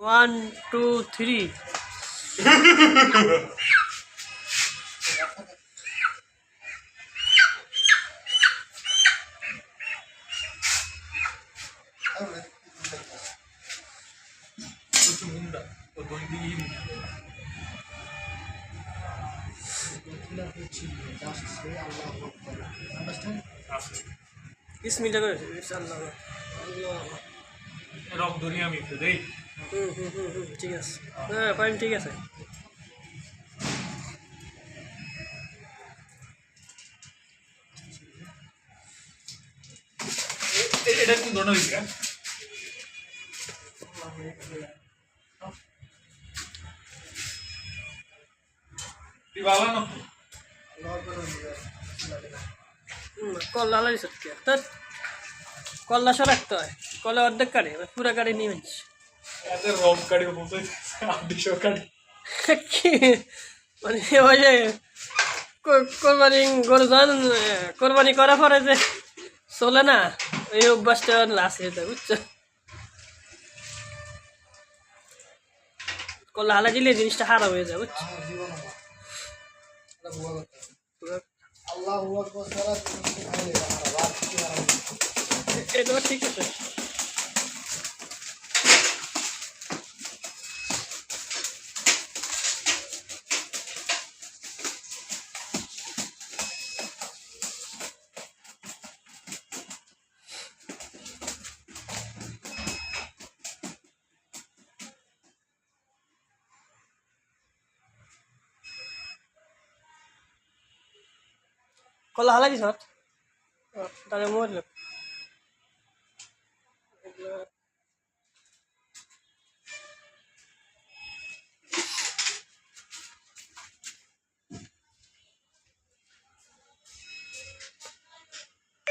1 2 3 বিসমিল্লাহ করে ইনশাআল্লাহ। রক দুনিয়া মিটতে দেই। ঠিক আছে, হ্যাঁ ফাইন, ঠিক আছে। এটা কোন ধরনের দিকে তুই ভালো না কল্লা হালাই সত্যি তোর কল্লা সব রাখতে হয়, কল্লা অর্ধেক কাটে পুরো কাটে নিয়ে যাচ্ছে। এদের রক কাটি বলতে আদিশো কাটি কি মানে ওই যে কোরবানি গরু ধান কোরবানি করার পরে যে চলে না, এই অভ্যাসটা আছে বুঝছো। কল্লা হালাই দিলে জিনিসটা খারাপ হয়ে যায় বুঝছো। এটা ঠিক আছে। কল্লা হালাই দিস তাহলে মরল।